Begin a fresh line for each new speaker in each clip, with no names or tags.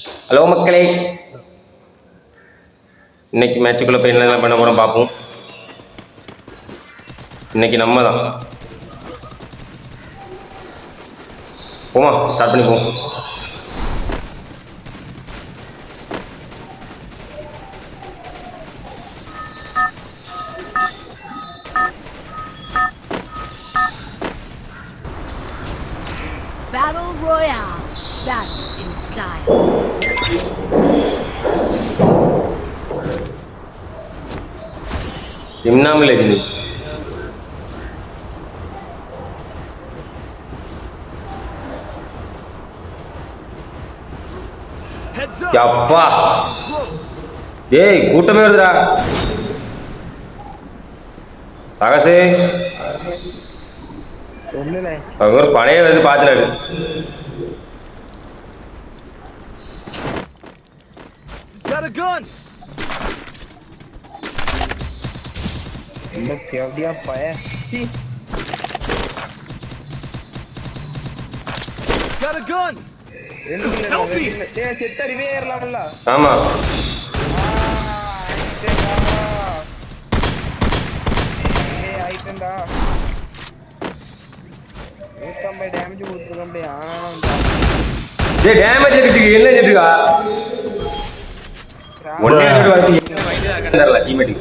Hello மக்களே, இன்னைக்கு மேட்சுக்குள்ள போய் என்னென்ன பண்ண போறோம் பார்ப்போம். இன்னைக்கு நம்ம தான் போமா, ஸ்டார்ட் பண்ணிப்போம்.
Battle Royale. Battle in style.
இம்னாமில் Rajini அப்பா, ஏய் கூட்டமே வருதுடா. தகசு ஒரு பழைய வருது பாத்துறாரு. ஆமா டேமேஜ் எடுத்துக்கு என்ன எடுத்துக்கா ஒண்ணே எடுத்து டீமேட்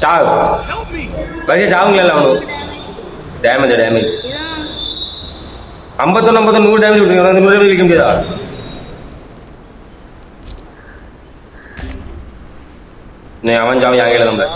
சாவு பைசா சாவுங்களா அவனு டேமேஜ் 51 100 டேமேஜ் கொடுத்துருக்காங்க. 100 டேமேஜ் வைக்க முடியாதா? அவன் சாவு யாங்க நம்ம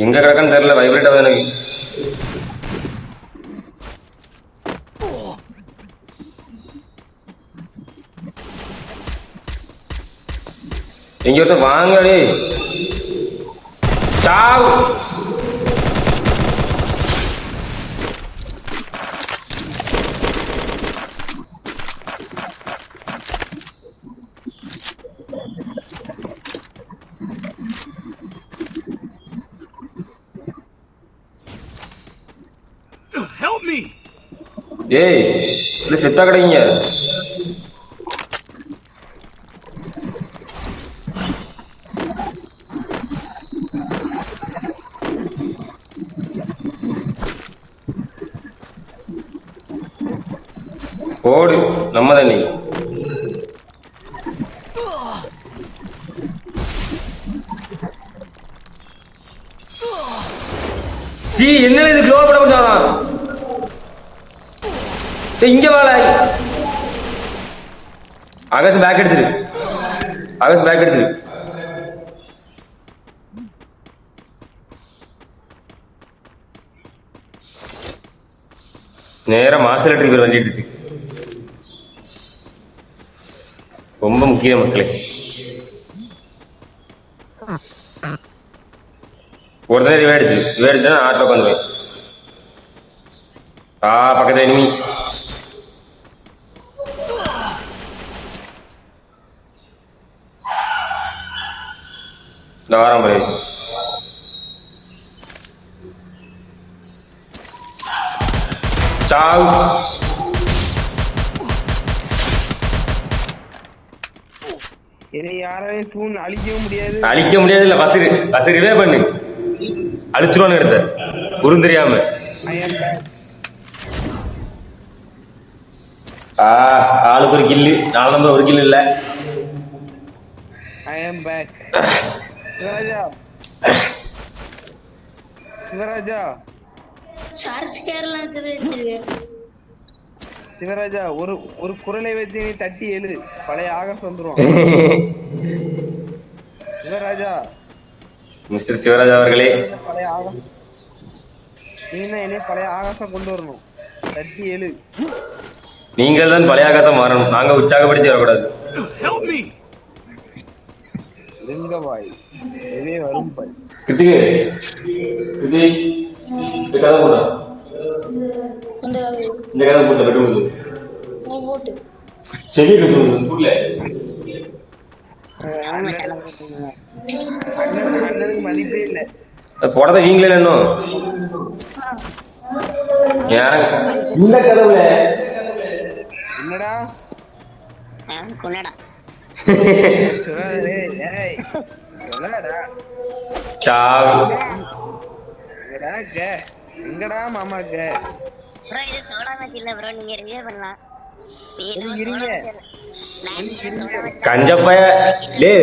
எங்க கிடக்குன்னு தெரியல. வைப்ரேட் ஆகுது எனக்கு. எங்க ஒருத்தர் வாங்கடி சாவு. ஏய் இல்ல செத்தா கிடைங்க. போடு நம்ம தண்ணி. சி என்ன இது க்ளோர் பண்ண முடியாதான். இங்க வாழ ஆகாஷ் பேக் அடிச்சிரு. நேரம் மாசல ட்ரிப்பர் வண்டி எடுத்துட்டு ரொம்ப முக்கியம் மக்களே. ஒருத்தனே ரிவைடிச்சுன்னா ஆட்டோ உட்காந்துருவேன். பக்கத்துல எனிமி. இந்த வாரம் பாரு. சாவு. அழிக்க முடியாது இல்ல. பசு ரிவே பண்ணு. அழிச்சிருவான்னு எடுத்த உருந்தெரியாம. ஆளுக்கு ஒரு கில்லு. 4 நம்பர் ஒரு கில்லு இல்ல.
சிவராஜா ஒரு குரலை வச்சு நீ தட்டி எழு. பழைய ஆகாஷ் வந்துரும். சிவராஜா
மிஸ்டர் சிவராஜ் அவர்களே,
பழைய ஆகாசம் நீ தான் என்னைய பழைய ஆகாசம் கொண்டு வரணும். தட்டி எழு.
நீங்கள் தான் பழைய ஆகாசம் மாறணும். நாங்க உற்சாகப்படுத்தி வரக்கூடாது.
லிங்க பாய் இதே வரும் பாய்.
கிருத்திகே, கிருத்தி, இந்த கதை போடா. இந்த கதை போட்ட பெட்ரூம் சரி புரியல.
அண்ணனுக்கு மதிப்பே இல்லை.
போடத வீங்களே இன்னும் இந்த கதவுல
என்னடா எங்கடா மாமாக்கு
கஞ்சப்பைய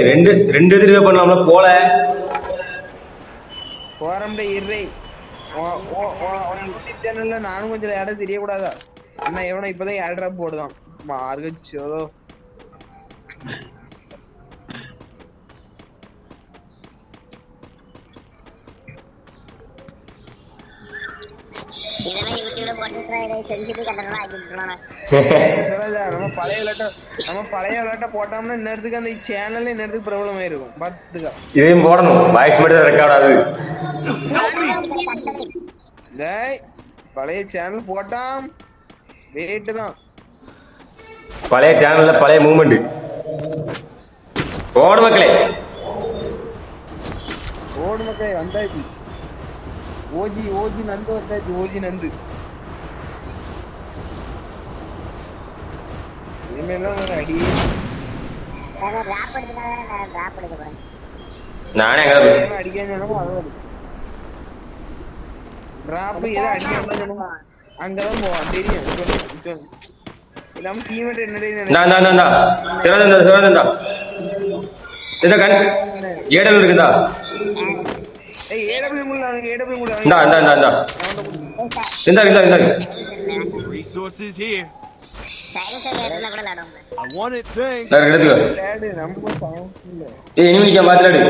ரெண்டு ரெண்டு திருவே பண்ணலாம்ல போல
போறம்ட இறை யூடியூப் சேனல்ல நானும் கொஞ்சம் இடம் தெரியக்கூடாதா? அண்ணா எவனா இப்பதான் ஏழ்ரா போடுதான் மார்கச்சோ. நம்ம பழைய விளையாட்ட போட்டோம்னா இன்னத்துக்கு அந்த சேனல்ல இன்னத்துக்கு பிரபலம் ஆயிருக்கும். பாத்துக்க
இதையும் போடணும். வாய்ஸ் மட்டும் ரெக்கார்ட் ஆகுது.
பழைய சேனல் போட்டாம் வெயிட் தான்.
பழைய சேனல்ல பழைய மூவ்மெண்ட் ஓடு மக்களே,
ஓடு மக்களே வந்தாச்சு. ஓஜி ஓஜி நந்து வந்தாச்சு. ஓஜி நந்து இனிமேலாம் ஒரு அடி.
நானே
அடிக்க டிராப் ஏதோ அடிக்க அங்கதான் போவான் தெரியும். இல்லாம டீமேட் என்னடா
சிவராஜந்தா சிவராஜந்தா இந்த கண் ஏடல் இருக்குதா?
ஏடபிள்யூ முள்ள ஏடபிள்யூ முள்ள
இந்தா இந்தா இந்தா இந்தா இந்தா இந்தா இந்தா
resources here. I want it, thanks.
லேடு நம்ம சான்ஸ் இல்ல.
இனிமே நீங்க மாத்திராடு.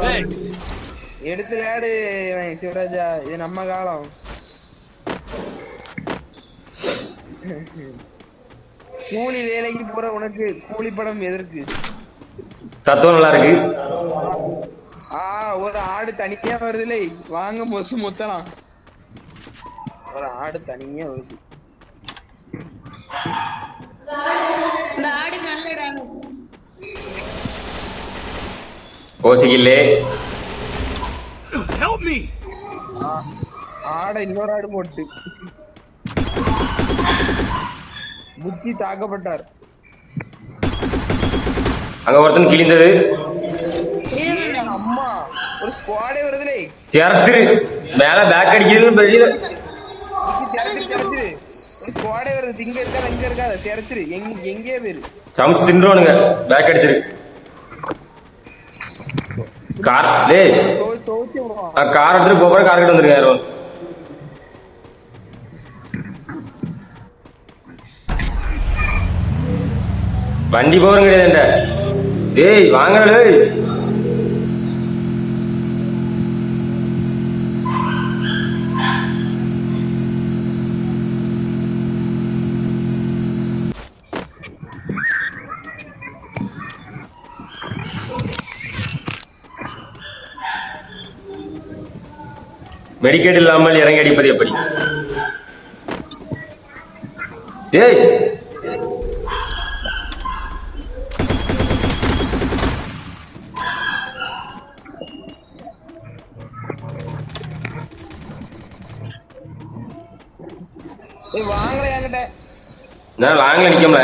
Thanks.
எடுத்து லேடு சிவராஜா, இது நம்ம காலம். கூலி வேலைக்கு போற உனக்கு கூலி படம் எதற்கு?
தத்துவம் நல்லா இருக்கு.
ஒரு ஆடு தனியா வருதுல, வாங்க மொத்தலாம். ஒரு ஆடு தனியா வருது.
ஓசிக்கில்லே
Help me.
ஆட இன்னொரு ஆடு போட்டு புத்தி தாக்கப்பட்டார்.
அங்க ஒருத்தன் கிழிந்தது.
அம்மா ஒரு ஸ்குவாடே வருதுலே.
சேர்த்து மேல பேக் அடிக்கிறது பெரிய
ஒரு ஸ்குவாடே வருது. இங்க இருக்காத இங்க இருக்காத தெரிச்சிரு. எங்கே பேரு
சமைச்சு தின்றுவானுங்க. பேக் அடிச்சிரு. கார் கார் எடுத்துட்டு போற கார் கிட்ட வந்துருங்க யாரும். வண்டி போறோம் கிடையாது. ஏய் வாங்கலே மெடிக்கேட் இல்லாமல் இறங்கி அடிப்பது எப்படி? ஏய்
வாங்கல என்கிட்ட.
நான் லாங்ல நிக்கல.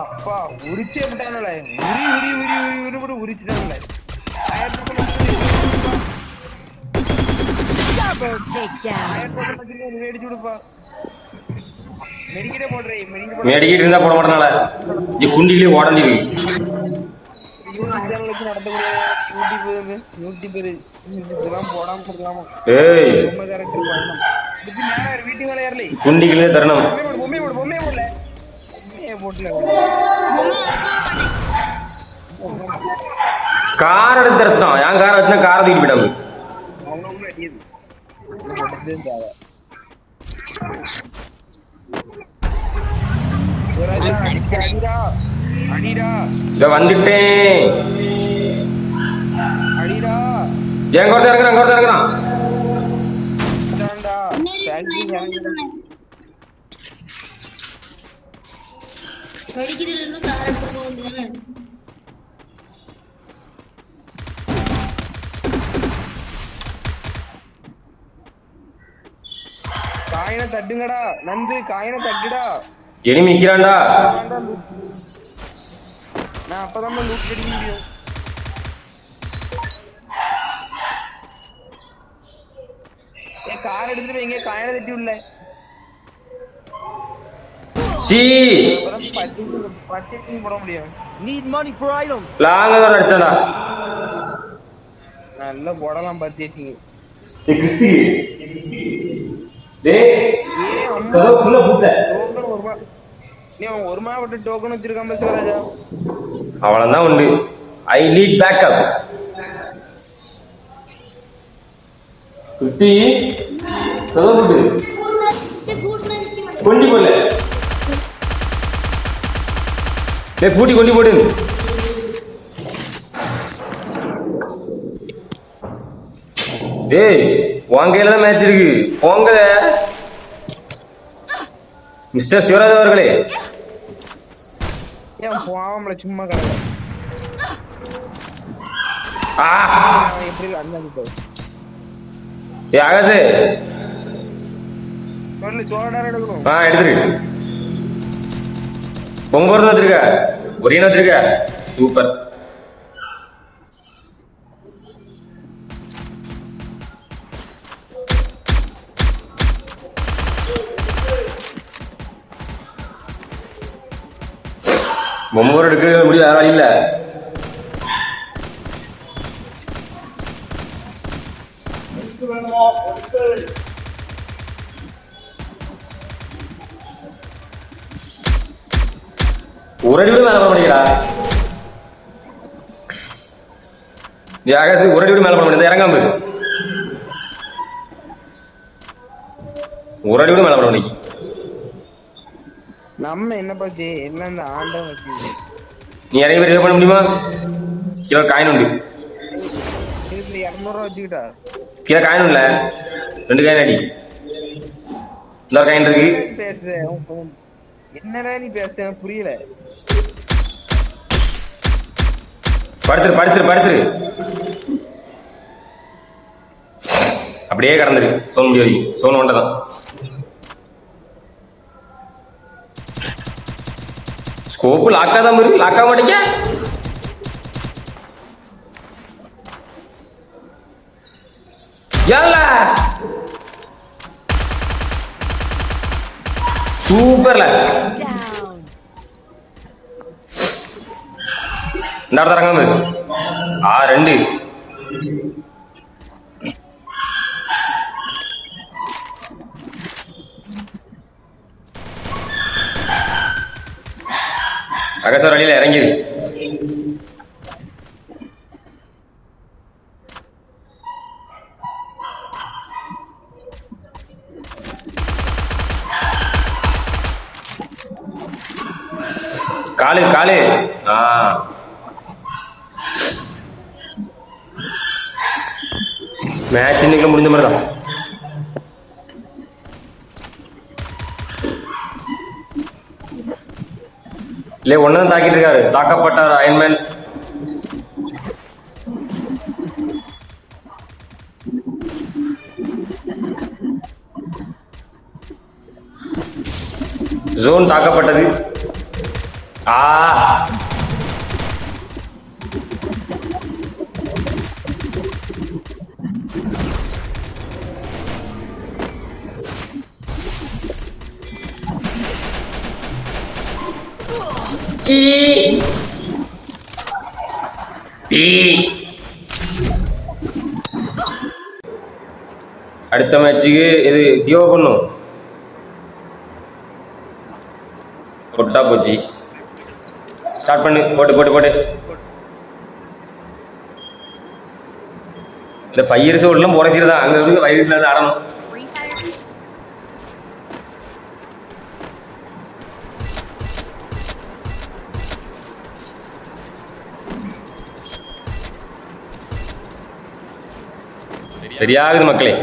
அப்பா உரிச்சே விட்டானுல. உரி உரி உரி உரி உரி உரிச்சிட்டானுல.
Double takedown.
அடிச்சு விடுப்பா. மெடிக்கிட்டே போடுறே.
மெடிக்கிட்டு இருந்தா போட மாட்டனால இந்த குண்டிலே ஓடண்டி இருக்கு.
சேனலுக்கு நடத்தக்கூடிய யூடியூபர் இதெல்லாம் போடாம கொடுக்கலாமா?
ஏய்
ரொம்ப கரெக்ட் பண்ணணும். இதுக்கு மேல வீட்டு மேல ஏறல.
குண்டிகளே தரணும்.
பொம்மை போடு பொம்மை போடல. போட்டுல
கார் எடுத்து தரச்சிட்டான். என் கார் எடுத்துனா காரை தூக்கிட்டு போயிட்டாங்க.
அவனும் அடியுது போட்டதே தேவை. சிவராஜா அடிடா அடிடா
இத வந்துட்டேன்.
அடிடா
என் கோட்டை இறங்குறான்.
ஸ்டாண்டா தேங்க்யூ
படிக்கிறதுல கார் எடுத்து போக வேண்டியதானே.
காயினை தட்டுங்கடா நந்து காயினை தட்டுடா.
எனிமி நிக்கிறான்டா.
நான் அப்பதான் லூட் அடிக்க முடியும். கார் எடுத்துட்டு எங்க காயினை தட்டி உள்ள
சி
பர்ச்சேசிங் போட முடியும்.
Need money for items.
லாங்க வர அடிச்சான்டா.
நல்லா போடலாம் பர்ச்சேசிங்.
கிட்டி டேய் கதவு ஃபுல்லா பூட்ட.
டோக்கன் ஒருமா நீ ஒரு மா விட்டு டோக்கன் வச்சிருக்கான் பஸ் ராஜா.
அவ்வளவுதான் உண்டு. I need backup. குட்டி கதவு பூட்டு. கொண்டி போல. டேய் பூட்டி கொண்டி போடு. டேய் உன் கையில தான் மேட்ச் இருக்கு. போங்க மிஸ்டர் சிவராஜ் அவர்களே.
ஏன் போவாமல சும்மா கடை எப்படி அண்ணா
ஏ ஆகாசே
சொல்லு சோழடார எடுக்கணும்.
எடுத்துரு. பொங்கோர்னு வச்சிருக்க ஒரேன்னு வச்சிருக்க. சூப்பர். பொம்மோர் எடுக்க முடியும். வேற வழி இல்ல. ஒரு அடி கூட மேல பண்ண முடியல. ஆகாசு ஒரு அடி கூட மேல பண்ண முடியாது. இறங்காம ஒரு அடி கூட மேல பண்ண முடியும்.
நம்ம என்ன பச்சு என்ன இந்த ஆண்டம் வச்சு
நீ இறங்கி போய் பண்ண முடியுமா? கீழே காயின் உண்டு.
200 வச்சுக்கிட்டா
கீழே காயின் இல்ல. 2 காயின் அடி. இந்த காயின் இருக்கு.
பேசுற என்னடா நீ பேச புரியல.
படுத்துரு அப்படியே கடந்துரு. சோன் முடியாது. சோன் ஒன்றதான். ஸ்கோப்பு லாக்காதான் இருக்கு. லாக்கா மாட்டீங்க. சூப்பர்ல
Down.
இந்த இடத்த இறங்காம 2 அகசர் வழியில இறங்கிரு. காலு மேட்ச் இன்னைக்கு முடிஞ்ச மாதிரி தான். இல்ல ஒன்னு தாக்கிட்டு இருக்காரு. தாக்கப்பட்டார் அயன்மேன். ஜோன் தாக்கப்பட்டது. அடுத்த மேட்சுக்கு இது கிவ் பண்ணும். கொட்டா போச்சு. ஸ்டார்ட் பண்ணு. போட்டு இந்த 5 இயர்ஸ் ஓடலாம் போகிற சீர் தான். அங்கே இருந்து 5 இயர்ஸ்ல இருந்து ஆடணும்.
Free Fire.
சரியாகுது மக்களே.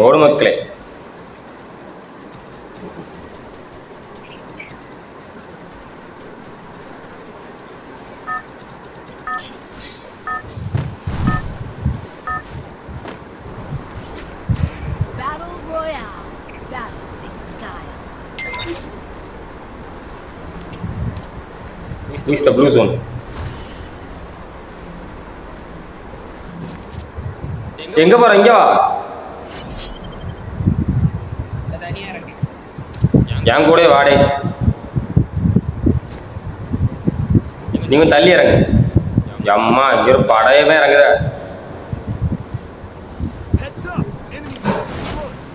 ஓடு மக்களே.
Battle Royale. Battle in style.
Who's the blue zone? எங்க போற? இங்க வா. என் கூட வாடே. நீங்க தள்ளி இறங்க. அம்மா இங்க ஒரு படையவே இறங்குத.
Heads up! Enemies are close.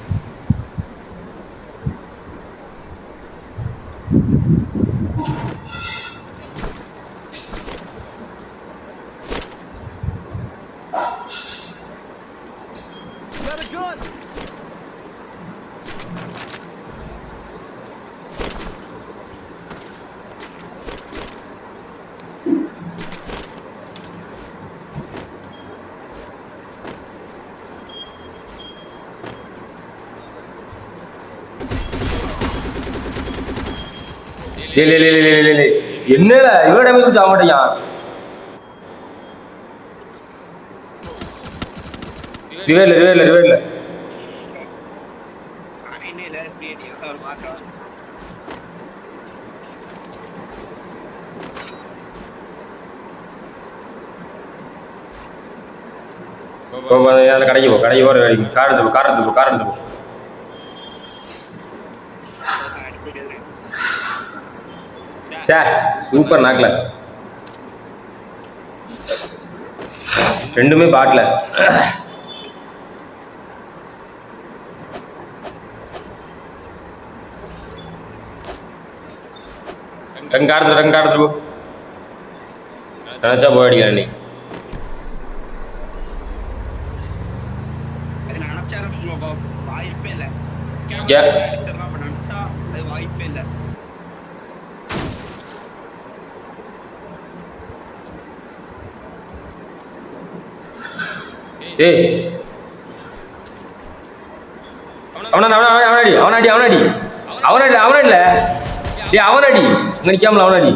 Got a gun!
என்னடா இவ்வளவு டேமேஜ் ஆக மாட்டேங்க. ரிவேர்ல கடைக்கு போ. கார் எடுத்து போ. சூப்பர் நாக்கல. ரெண்டுமே பாட்டில. கார் போ. நினைச்சா போய் அடிக்கலாம் நீ.
வாய்ப்பே இல்லை. வாய்ப்பே இல்லை.
ஏய் அவனடி. இங்க நிக்காமல அவனடி.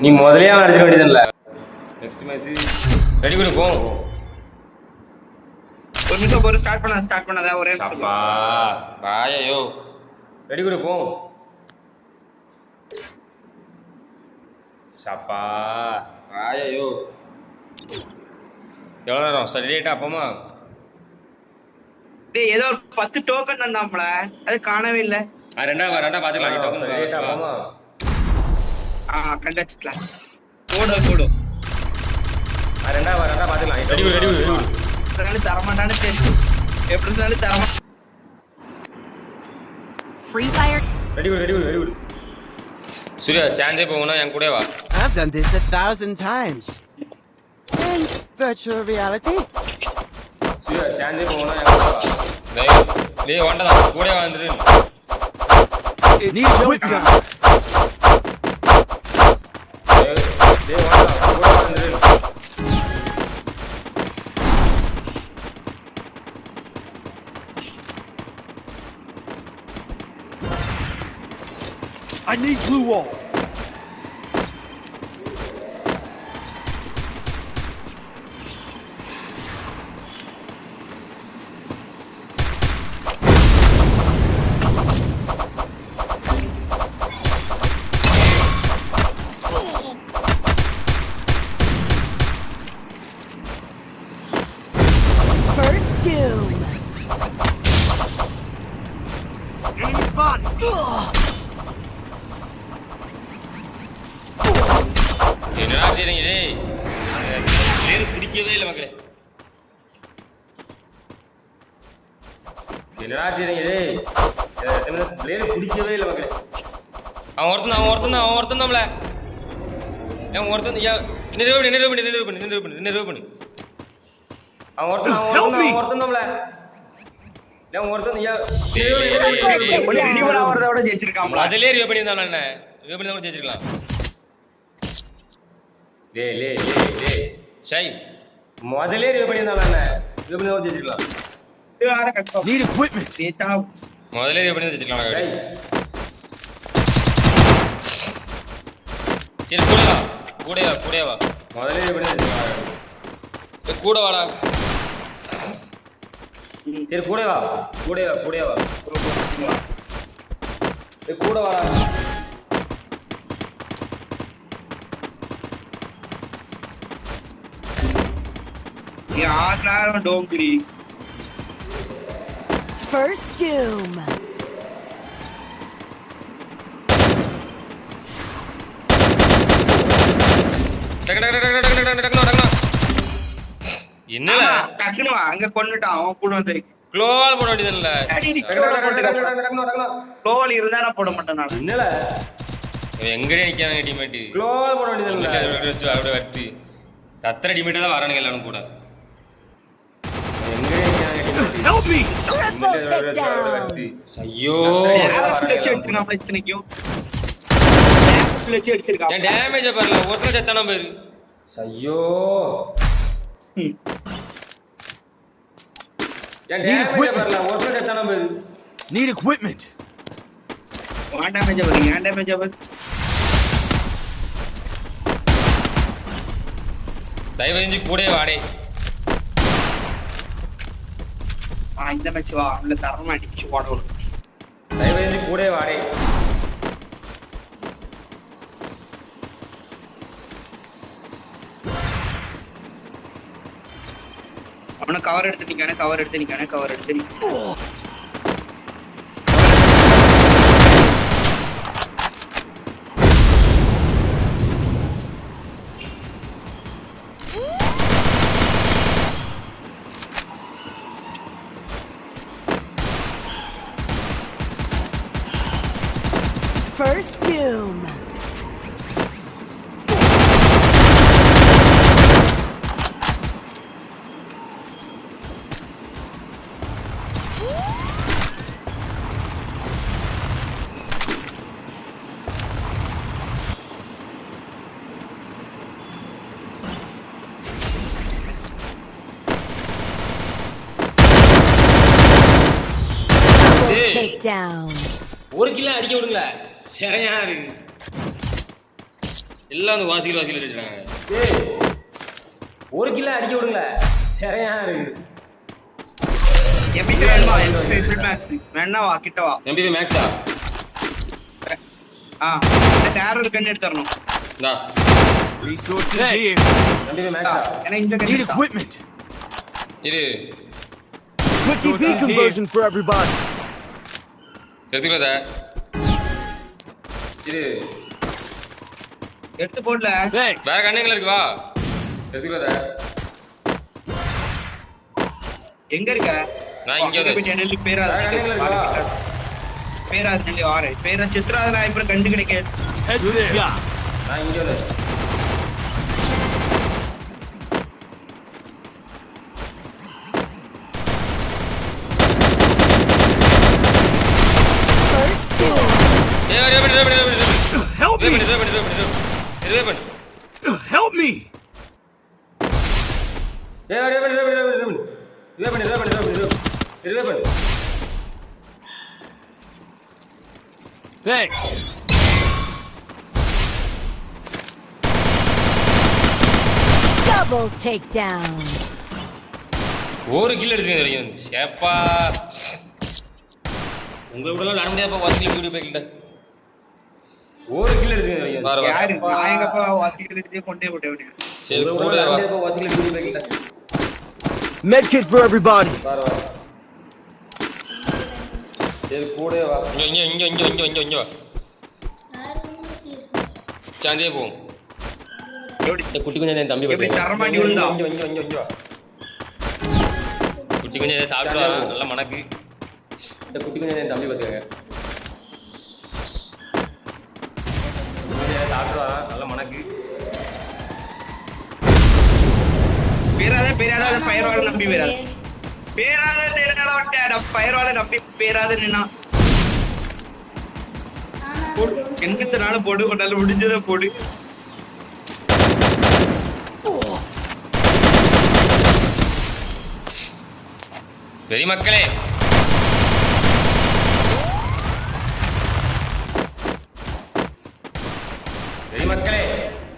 நீ முதலே அவன் அடிச்சிட வேண்டியதில்ல. நெக்ஸ்ட் மேட்ச் ரெடி பண்ணி போ.
ஒரு நிமிஷம் ஸ்டார்ட் பண்ணாத ஒரே நிமிஷம்.
வாயோ ரெடி பண்ணி போ. சப்பா வாயோ எவ்வளோ நேரம் ஸ்டடி லேட்டா? அப்பமா
டேய் ஏதோ ஒரு 10 டோக்கன் தந்தாம்ல, அது காணவே இல்ல.
ரெண்டா பாத்துக்கலாம்.
கண்டச்சுக்கலாம். போடு ரெண்டா பாத்துக்கலாம். ரெடி தரமாட்டானு தெரியும். எப்படி இருந்தாலும் தரமா.
Free Fire.
ரெடி சூர்யா சாந்தே போகணும்னா என் கூட வா.
I've done this 1,000 times. In virtual reality.
Surya சாந்தே போகணும்னா என் கூட வா. டேய் வாண்டா கூட வந்துரு.
It's showtime!
டேய் வாண்டா கூட வந்துரு.
I need blue wall.
First Doom.
everybody.
என்னடா செய்றீங்க டேய் பிளேயர் பிடிக்கவே இல்ல மக்களே என்னடா செய்றீங்க டேய் பிளேயர் பிடிக்கவே இல்ல மக்களே அவன் ஒருத்தன் நம்மள அவன் ஒருத்தன் நிறுவு பண்ணு அவன் ஒருத்தன் நம்மள அவன் ஒருத்தன்
அவரோட ஜெயிச்சிருக்கான்
அதிலே ரிவ்யூ பண்ணியிருந்தான் என்ன ரிவ்யூ பண்ணி தான் ஜெயிச்சிருக்கலாம் டேய் சை முதல்ல ரிவ்யூ பண்ணியிருந்தான் என்ன ரிவ்யூ பண்ணி தான் ஜெயிச்சிருக்கலாம்
Need equipment.
முதல்ல ரிவ்யூ பண்ணி தான் ஜெயிச்சிருக்கலாம் சரி கூட வா முதல்ல ரிவ்யூ பண்ணி தான் ஜெயிச்சிருக்கலாம் கூட வாடா சரி கூட வா கூட வாடா
யாராரும் டோங்கிரி
First doom.
என்னல
டக்குனு வா அங்க கொன்னுட்டான் அவன் கூட வந்து
க்ளோவால் போட வேண்டியதுல்ல
கோல் இருந்தா நான் போட மாட்டேன் நான்
என்னல எங்கடே நிக்காங்க டீம்மேட் க்ளோவால் போட வேண்டியதுல்ல வச்சு அப்படியே வர்த்தி சத்திர டீம்மேட் தான் வரானுங்க எல்லாரும் கூட எங்கடே நிக்காங்க teammate
Help me.
Triple takedown.
ஐயோ
அடிச்சிருக்கான் இத்தனைக்கும் அடிச்சிருக்கான்
ஏன் டேமேஜ் பாருல ஒருத்தன் செத்தான பேரு ஐயோ ஏன் டேமேஜ் பாருல ஒருத்தன் செத்தான பேரு
Need equipment.
டேமேஜ் ஆகுது
தயவு செஞ்சு கூட வாடே
இந்த மேட்ச் வா உள்ள தரமா அடிச்சு ஓடணும்
தயவு செஞ்சு கூட வாடே
அவன கவர் எடுத்து நிக்கானே
First doom. Double takedown.
ஒரு கிலோ அடிக்க விடுங்கள சரியா இருக்கு எல்லாம் அந்த வாசிகள் அடிச்சாங்க ஒரு கிலோ அடிக்க விடுங்கள சரியா இருக்கு
எம்பிபி வேணுமா மேக்ஸ் வேணா வா கிட்ட வா
எம்பிபி மேக்ஸா
இந்த டேரர் கன் எடுத்துறணும்
டா
Resources here.
எம்பிபி மேக்ஸா
ஏனா இந்த
Need equipment.
இரு
Quick EP conversion for everybody.
எடுத்துக்கோதா இரு
எடுத்து போடல
Thanks.
வேற கண்ணங்கள இருக்கு வா எடுத்துக்கோதா
எங்க இருக்க
நான் இங்க வந்து
சேனல் பேராது வாரே பேர சித்ராதனா இப்ப கண்டு கிடைக்க
Head to there. Yeah.
நான் இங்க வந்து
First doom.
Help me. Help me. Thanks.
Double takedown.
ஒரு கில் அடிச்சு சேப்பா உங்க கூட விளையாட முடியாப்பா வாசிக்கல வீடியோ பேக்கல ஒரு கில் அடிச்சு பாரு
யாரு நான் எங்கப்பா வாசிக்கிட்டு கொண்டே போட்டே
சரி கூட வா வாசிக்கல வீடியோ பேக்கல
Medkit for everybody.
பாரு சரி கூடவே வா இங்க வா சாந்தியே போவோம் இந்த குட்டி கொஞ்சம் என் தம்பி
எப்படி
பார்த்து
தரமாட்டி விழுந்தா?
இங்க வா குட்டி கொஞ்சம் ஏதாவது சாப்பிட்டு வரா நல்லா மணக்கு இந்த குட்டி கொஞ்சம் என் தம்பி பார்த்துக்கங்க சாப்பிட்டு வரா நல்லா மணக்கு
பேராத பயிர்வாழ நம்பி பேராத தேடல வட்டாட பயிர்வாழ நம்பி பேராத நின்னா எங்கத்தனால போடு கொண்டால முடிஞ்சத போடு.
பெரிய மக்களே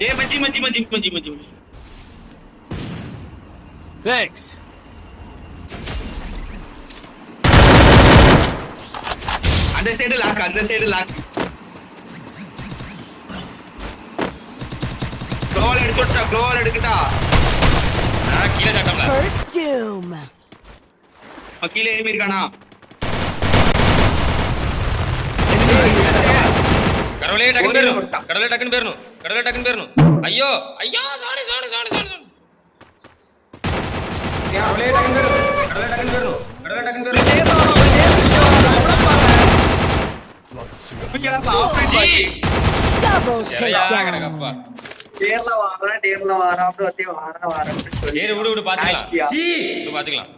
ஏ மச்சி
Thanks.
அந்த சைடு லாக் க்ளோவல் எடுக்கட்டா
கீழே சாட்டம்ல
First doom.
கீழே ஏமி இருக்கானா?
கடவுளே டக்குன்னு பேரணும் ஐயோ சாரி
Double
சரியா
takedown.
கிடக்கப்பா
டேர்ல வாரா அப்படி வாரா
சரி விடு பாத்துக்கலாம்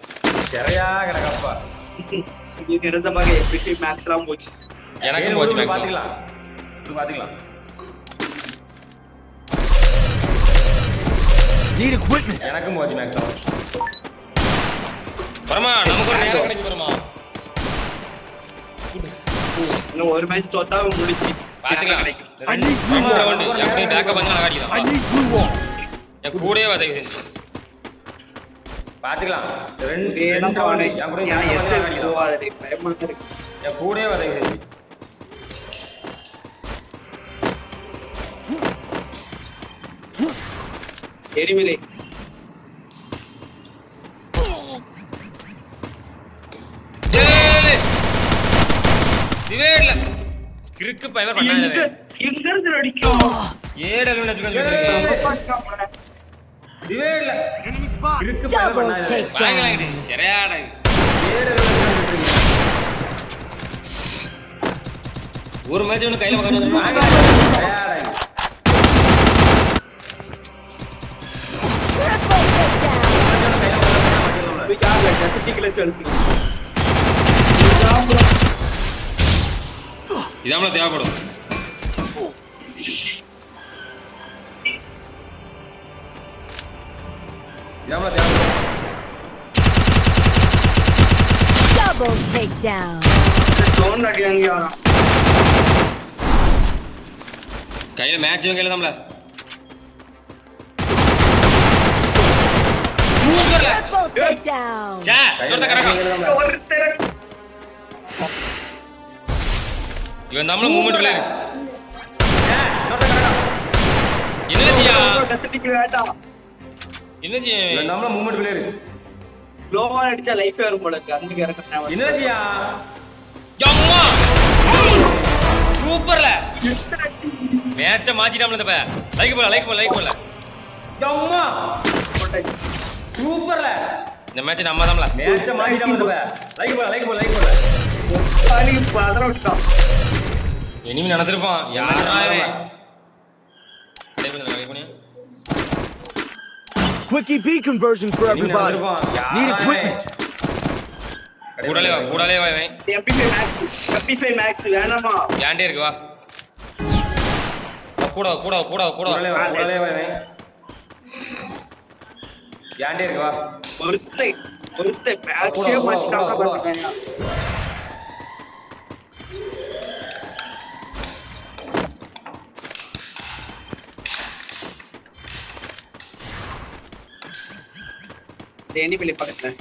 சரியா கிடக்கப்பா
நீ இருந்த மாதிரி எப்படி மேக்ஸ்லாம் போச்சு.
எனக்கும் போச்சு மேக்ஸ் பாத்துக்கலாம்
Need equipment.
எனக்கும் போச்சு மேக்ஸ் பரமா நமக்கு ஒரு நேரம் கிடைக்கும் பரமா
இன்னும் ஒரு மேட்ச் தோத்தா முடிச்சு
பாத்துக்கலாம்
I need blue wall.
எப்படி பேக்கப் பண்ணி
I
அடிக்கலாம்
need blue wall.
என் கூடவே உதவி செஞ்சு பாத்துக்கலாம் என் கூடவே உதவி செஞ்சு
எரிமலை
திவேல்ல கிறுக்கு பைவர் பண்ணாத
எங்க இருந்து அடிக்கும்
ஏடல் வெச்சுக்க திவேல்ல
Enemy spot.
கிறுக்கு பைவர்
Double
பண்ணாத
takedown.
வாங்கலாங்கடி சரியாடா ஒரு மேட்ச் ஒன்னு கையில உட்கார்ந்து வாங்கலாம் சரியாடா
Triple takedown.
இதாமல தேவைப்படும்
Double takedown.
கையில மேட்ச் கையில தான்ல
Triple takedown.
சே இன்னொருத்த கரெக்டா இவன் நம்மள மூவ்மெண்ட் விளையாடு என்ன செய்யா என்ன செய்ய இவன் நம்மள மூவ்மெண்ட் விளையாடு
க்ளோவா அடிச்சா லைஃப் வரும் போல இருக்கு அந்த கேரக்டர்
என்ன செய்யா அம்மா சூப்பர்ல மேட்ச மாத்திட்டாம்ல இந்த பையன் லைக் போல அம்மா சூப்பர்ல இந்த மேட்ச் நம்ம தான்ல மேட்ச மாத்திட்டாம்ல இந்த பையன் லைக் போல
பாலி பாதற விட்டான்
இனிமே நினைச்சிருப்பான் யாரா இவன் கடைபண்ணி
Quickie B conversion for everybody. Need equipment.
கூடலே வா இவன்
MP5 மேக்ஸ் வேணாமா
ஏண்டே இருக்கு வா கூட கூடலே வா இவன் ஏண்டே இருக்கு வா
ஒருத்தை மேட்சே மாத்திட்டாங்க பாருங்க தேனி பிள்ளை பக்கத்துல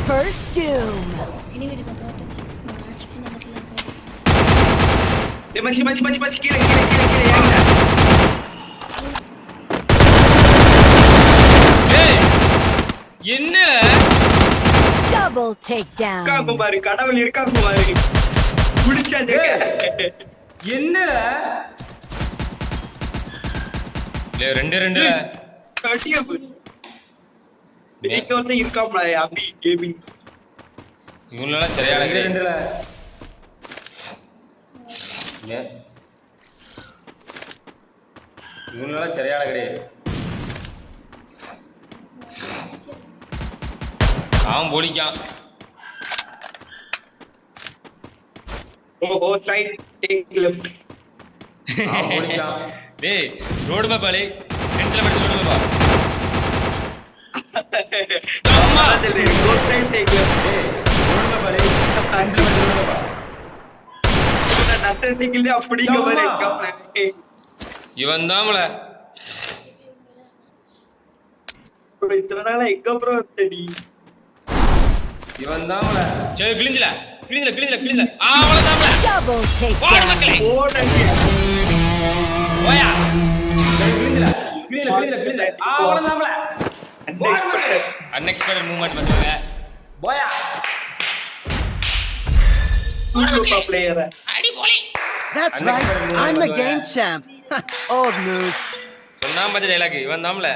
First doom.
மச்சி கீழே ஏங்க
Double takedown.
இருக்காங்க பாரு கடவுள் இருக்காங்க பாரு முடிச்சாங்க
என்னடா
இல்ல ரெண்டு
கட்டியா போய் நீங்க வந்து இருக்காமடா அபி கேமிங்
இவங்களெல்லாம் சரியான கிடையாது
ரெண்டுல இவங்களெல்லாம் சரியான கிடையாது
அவன் பொலிக்கான்
ஓ ஸ்ட்ரைட் டேக் லெஃப்ட்
அவன் ஓடிட்டான்
டேய் ரோடு மேப் ஆளு ரெண்டுல மட்டும் ரோடு மேப்பா
அம்மா கோ ஸ்ட்ரைட் டேக் லெஃப்ட்
ஓடுமா பாரு ரெண்டுல மட்டும் ஓடுமா
நசர் டேக்ல அப்படிங்க பாரு இருக்காம
இவன் தான்ல
ப்ரோ இத்தனை நாளா எங்க ப்ரோ தெடி
இவன் தான்ல
சரி கிழிஞ்சல அவ்வளவுதான்ல
Double
ஓடு
takedown.
மக்களே
ஓடங்க
போயா
கிளீன்ல அவ்வளவுதான்ல
அன்எக்ஸ்பெக்டட் மூவ்மெண்ட் பண்ணுவாங்க
போயா
super player
That's right. I'm the game champ. Old news.
சொன்னா பாத்து டைலாக் இவன் தான்ல